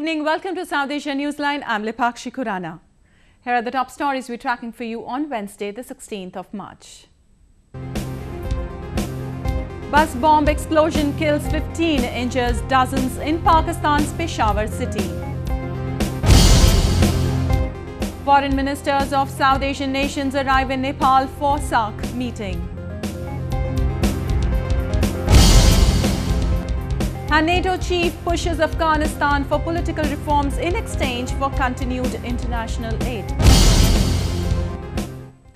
evening. Welcome to South Asia Newsline. I'm Lipakshi Khurana. Here are the top stories we're tracking for you on Wednesday, the 16th of March. Bus bomb explosion kills 15, injures dozens in Pakistan's Peshawar city. Foreign ministers of South Asian nations arrive in Nepal for SAARC meeting. And NATO chief pushes Afghanistan for political reforms in exchange for continued international aid.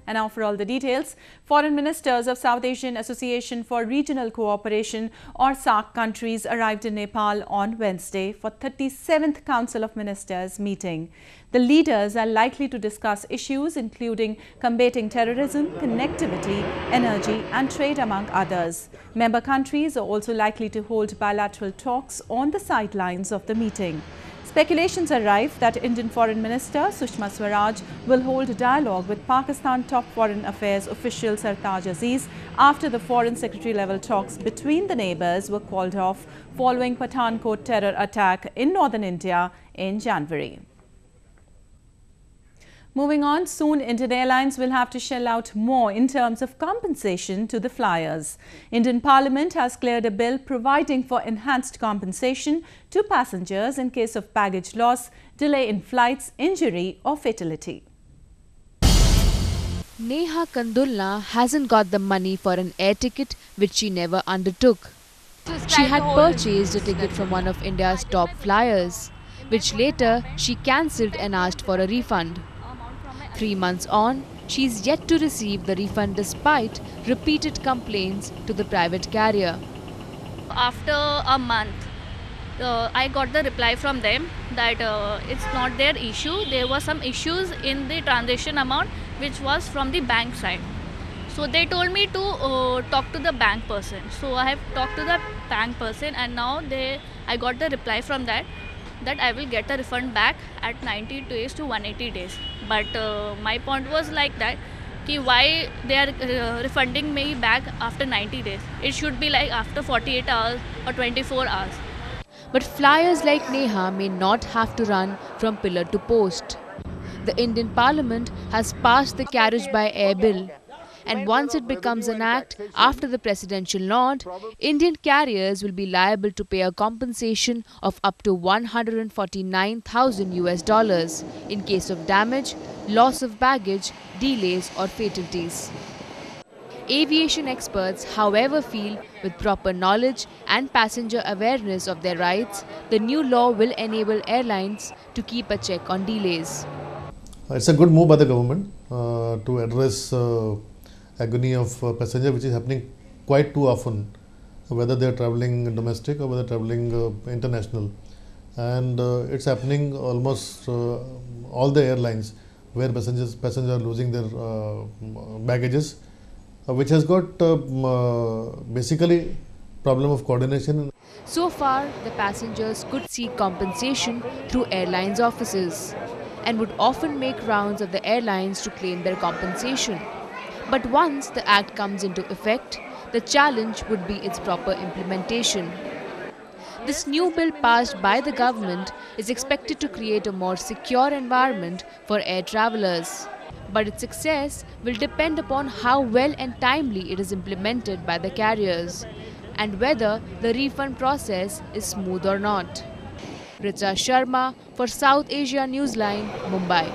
And now for all the details, foreign ministers of South Asian Association for Regional Cooperation or SAARC countries arrived in Nepal on Wednesday for 37th Council of Ministers meeting. The leaders are likely to discuss issues including combating terrorism, connectivity, energy and trade among others. Member countries are also likely to hold bilateral talks on the sidelines of the meeting. Speculations are rife that Indian Foreign Minister Sushma Swaraj will hold a dialogue with Pakistan top foreign affairs official Sartaj Aziz after the foreign secretary level talks between the neighbours were called off following Pathankot terror attack in northern India in January. Moving on, soon Indian Airlines will have to shell out more in terms of compensation to the flyers. Indian Parliament has cleared a bill providing for enhanced compensation to passengers in case of baggage loss, delay in flights, injury or fatality. Neha Kandulna hasn't got the money for an air ticket which she never undertook. She had purchased a ticket from one of India's top flyers, which later she cancelled and asked for a refund. 3 months on, she is yet to receive the refund despite repeated complaints to the private carrier. After a month, I got the reply from them that it's not their issue. There were some issues in the transaction amount which was from the bank side. So they told me to talk to the bank person. So I have talked to the bank person and now I got the reply from that I will get the refund back at 90 days to 180 days. But my point was like that, why they are refunding me back after 90 days. It should be like after 48 hours or 24 hours. But flyers like Neha may not have to run from pillar to post. The Indian Parliament has passed the carriage by air bill. And once it becomes an act after the presidential nod, Indian carriers will be liable to pay a compensation of up to $149,000 in case of damage, loss of baggage, delays or fatalities. Aviation experts, however, feel with proper knowledge and passenger awareness of their rights, the new law will enable airlines to keep a check on delays. It's a good move by the government to address agony of passenger, which is happening quite too often, whether they are travelling domestic or whether travelling international. And it's happening almost all the airlines where passengers are losing their baggages, which has got basically problem of coordination. So far, the passengers could seek compensation through airlines offices and would often make rounds of the airlines to claim their compensation. But once the act comes into effect, the challenge would be its proper implementation. This new bill passed by the government is expected to create a more secure environment for air travellers. But its success will depend upon how well and timely it is implemented by the carriers and whether the refund process is smooth or not. Richa Sharma for South Asia Newsline, Mumbai.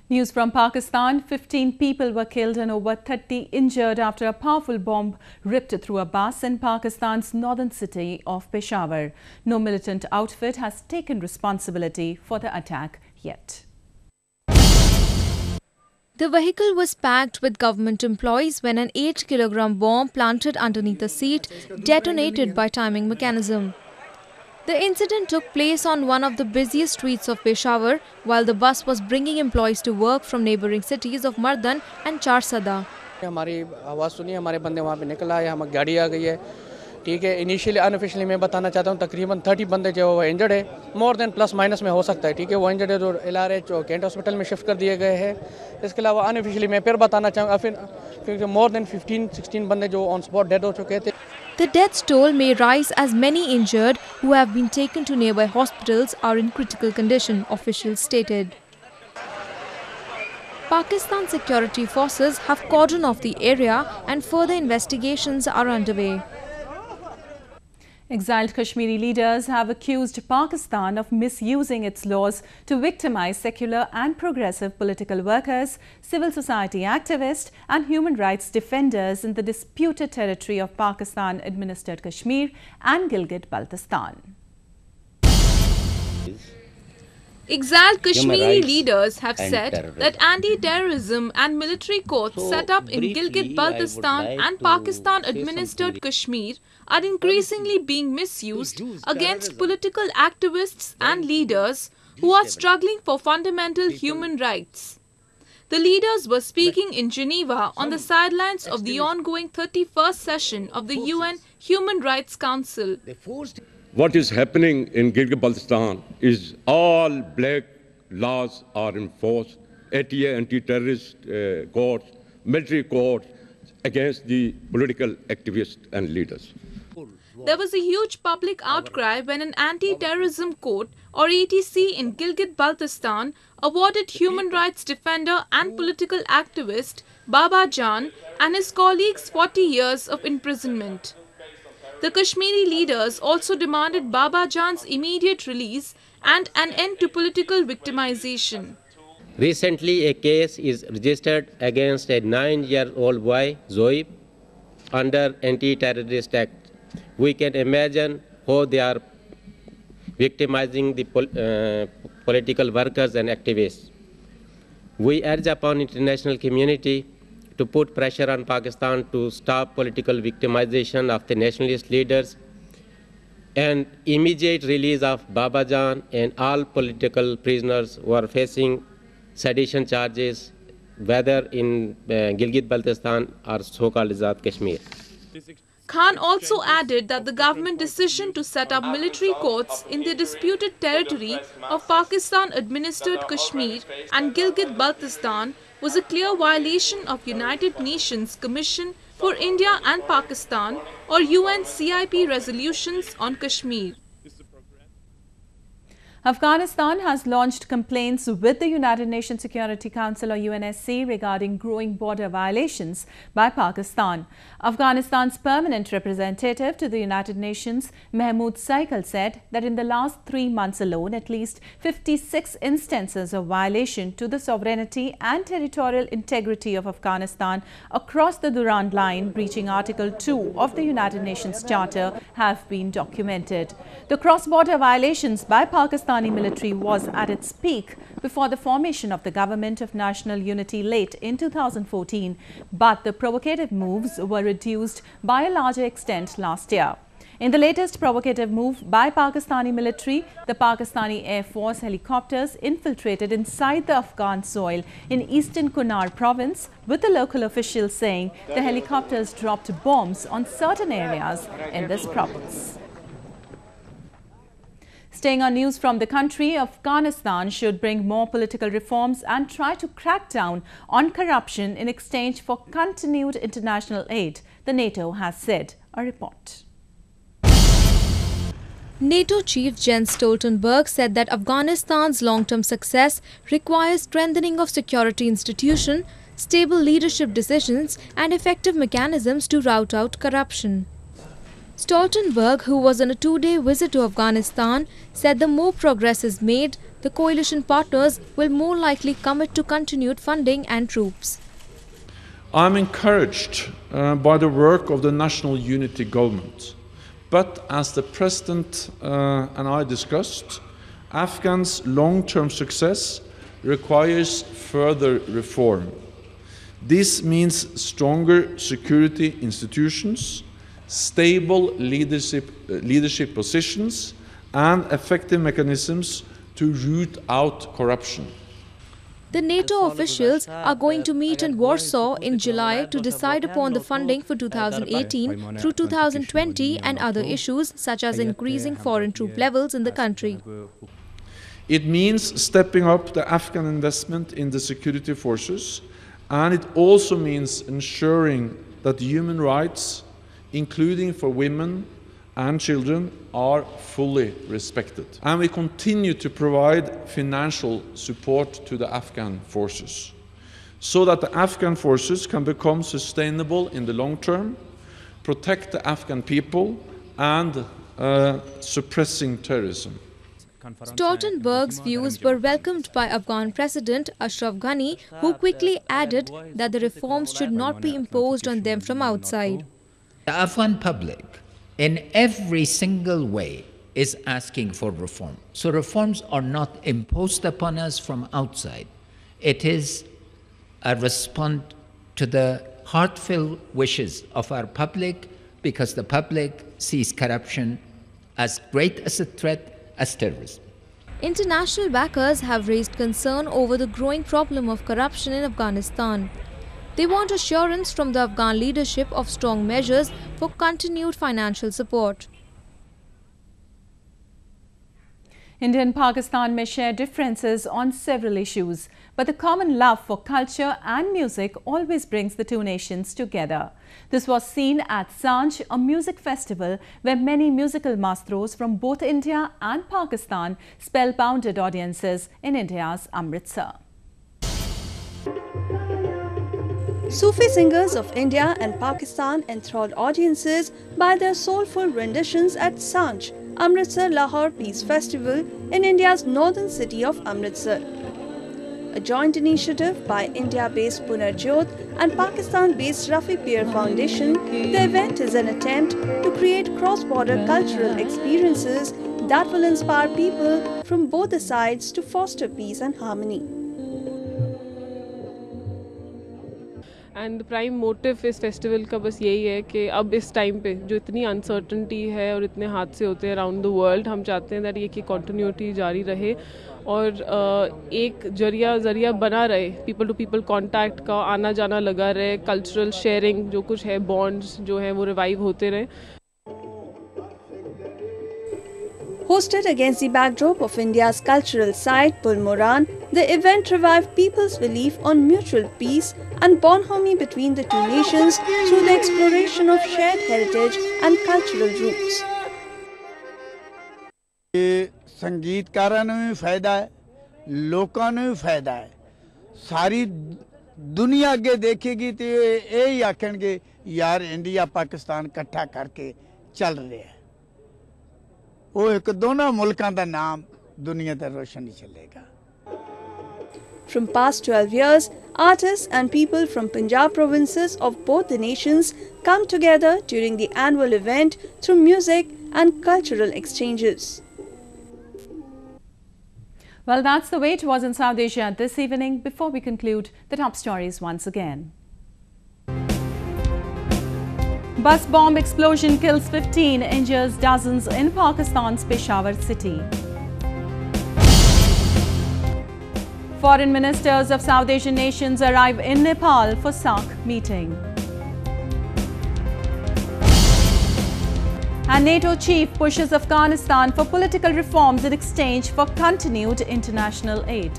News from Pakistan, 15 people were killed and over 30 injured after a powerful bomb ripped through a bus in Pakistan's northern city of Peshawar. No militant outfit has taken responsibility for the attack yet. The vehicle was packed with government employees when an 8-kilogram bomb planted underneath the seat detonated by timing mechanism. The incident took place on one of the busiest streets of Peshawar while the bus was bringing employees to work from neighbouring cities of Mardan and Charsada. हमारी आवाज़ सुनी, हमारे बंदे वहाँ पे निकल आए, हमारी गाड़ी आ गई है, ठीक है। इनिशियली अनऑफिशियली मैं बताना चाहता हूँ तकरीबन 30 बंदे जो वो इंजर्ड है, मोर देन प्लस माइनस में हो सकता है, ठीक है। वो इंजर्ड है जो LRH कैंट हॉस्पिटल में शिफ्ट कर दिए गए हैं। इसके अलावा अनऑफिशियली मैं फिर बताना चाहूँगा फिर मोर देन 15-16 बंदे जो ऑन स्पॉट डेड हो चुके थे। The death toll may rise as many injured who have been taken to nearby hospitals are in critical condition, officials stated. Pakistan security forces have cordoned off the area and further investigations are underway. Exiled Kashmiri leaders have accused Pakistan of misusing its laws to victimize secular and progressive political workers, civil society activists and human rights defenders in the disputed territory of Pakistan-administered Kashmir and Gilgit-Baltistan. Exiled Kashmiri leaders have said that anti-terrorism and military courts set up in Gilgit-Baltistan and Pakistan-administered Kashmir are increasingly being misused against political activists and leaders who are struggling for fundamental human rights. The leaders were speaking in Geneva on the sidelines of the ongoing 31st session of the UN Human Rights Council. What is happening in Gilgit-Baltistan is all black laws are enforced, ATA, anti-terrorist courts, military courts against the political activists and leaders. There was a huge public outcry when an anti-terrorism court or ATC in Gilgit-Baltistan awarded human rights defender and political activist Baba Jan and his colleagues 40 years of imprisonment. The Kashmiri leaders also demanded Baba Jan's immediate release and an end to political victimization. Recently, a case is registered against a 9-year-old boy, Zoib, under Anti-Terrorist Act. We can imagine how they are victimizing the political workers and activists. We urge upon international community to put pressure on Pakistan to stop political victimization of the nationalist leaders and immediate release of Baba Jan and all political prisoners who are facing sedition charges, whether in Gilgit-Baltistan or so-called Azad Kashmir. Khan also added that the government decision to set up military courts in the disputed territory of Pakistan-administered Kashmir and Gilgit-Baltistan was a clear violation of United Nations Commission for India and Pakistan or UNCIP resolutions on Kashmir. Afghanistan has launched complaints with the United Nations Security Council or UNSC regarding growing border violations by Pakistan. Afghanistan's permanent representative to the United Nations, Mahmoud Saikal, said that in the last 3 months alone, at least 56 instances of violation to the sovereignty and territorial integrity of Afghanistan across the Durand Line, breaching Article 2 of the United Nations Charter, have been documented. The cross-border violations by Pakistani military was at its peak before the formation of the Government of National Unity late in 2014, but the provocative moves were reduced by a larger extent last year. In the latest provocative move by Pakistani military, the Pakistani Air Force helicopters infiltrated inside the Afghan soil in eastern Kunar province, with the local officials saying the helicopters dropped bombs on certain areas in this province. Staying on news from the country, Afghanistan should bring more political reforms and try to crack down on corruption in exchange for continued international aid, the NATO has said. A report. NATO Chief Jens Stoltenberg said that Afghanistan's long-term success requires strengthening of security institutions, stable leadership decisions and effective mechanisms to root out corruption. Stoltenberg, who was on a 2-day visit to Afghanistan, said the more progress is made, the coalition partners will more likely commit to continued funding and troops. I am encouraged by the work of the National Unity Government. But as the President and I discussed, Afghans' long-term success requires further reform. This means stronger security institutions, stable leadership positions and effective mechanisms to root out corruption. The NATO officials are going to meet in Warsaw in July to decide upon the funding for 2018 through 2020 and other issues such as increasing foreign troop levels in the country. It means stepping up the Afghan investment in the security forces, and it also means ensuring that human rights, including for women and children, are fully respected. And we continue to provide financial support to the Afghan forces so that the Afghan forces can become sustainable in the long term, protect the Afghan people, and suppressing terrorism. Stoltenberg's views were welcomed by Afghan President Ashraf Ghani, who quickly added that the reforms should not be imposed on them from outside. The Afghan public, in every single way, is asking for reform. So reforms are not imposed upon us from outside. It is a response to the heartfelt wishes of our public, because the public sees corruption as great as a threat as terrorism. International backers have raised concern over the growing problem of corruption in Afghanistan. They want assurance from the Afghan leadership of strong measures for continued financial support. India and Pakistan may share differences on several issues, but the common love for culture and music always brings the two nations together. This was seen at SAARC, a music festival where many musical maestros from both India and Pakistan spellbounded audiences in India's Amritsar. Sufi singers of India and Pakistan enthralled audiences by their soulful renditions at SAARC, Amritsar Lahore Peace Festival in India's northern city of Amritsar. A joint initiative by India-based Punarjyot and Pakistan-based Rafi Peer Foundation, the event is an attempt to create cross-border cultural experiences that will inspire people from both the sides to foster peace and harmony. And the prime motive इस festival का बस यही है कि अब इस time पे जो इतनी अनसर्टनिटी है और इतने हादसे होते हैं अराउंड द वर्ल्ड, हम चाहते हैं दैट ये कि कंटिन्यूटी जारी रहे और एक जरिया बना रहे, पीपल टू पीपल कांटेक्ट का आना जाना लगा रहे, कल्चरल शेयरिंग जो कुछ है, बॉन्ड्स जो हैं वो रिवाइव होते रहें. Hosted against the backdrop of India's cultural site, Pulmoran, the event revived people's belief on mutual peace and bonhomie between the two nations through the exploration of shared heritage and cultural roots. संगीतकारां ਨੂੰ ਵੀ ਫਾਇਦਾ ਹੈ, ਲੋਕਾਂ ਨੂੰ ਵੀ ਫਾਇਦਾ ਹੈ, ਸਾਰੀ ਦੁਨੀਆ ਅੱਗੇ ਦੇਖੇਗੀ ਤੇ ਇਹ ਹੀ ਆਖਣਗੇ ਯਾਰ ਇੰਡੀਆ ਪਾਕਿਸਤਾਨ ਇਕੱਠਾ ਕਰਕੇ ਚੱਲ ਰਿਹਾ ਹੈ. ਉਹ ਇੱਕ ਦੋਨਾਂ ਮੁਲਕਾਂ ਦਾ ਨਾਮ ਦੁਨੀਆ ਤੇ ਰੋਸ਼ਨ ਚੱਲੇਗਾ. From past 12 years, artists and people from Punjab provinces of both the nations come together during the annual event through music and cultural exchanges. Well, that's the way it was in South Asia this evening. Before we conclude, the top stories once again. Bus bomb explosion kills 15, injures dozens in Pakistan's Peshawar city. Foreign ministers of South Asian nations arrive in Nepal for SAARC meeting. And NATO chief pushes Afghanistan for political reforms in exchange for continued international aid.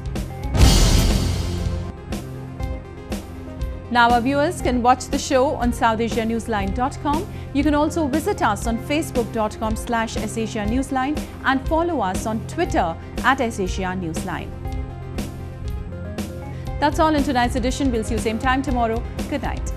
Now our viewers can watch the show on SouthAsiaNewsline.com. You can also visit us on Facebook.com/SAsiaNewsline and follow us on Twitter @SAsiaNewsline. That's all in tonight's edition. We'll see you same time tomorrow. Good night.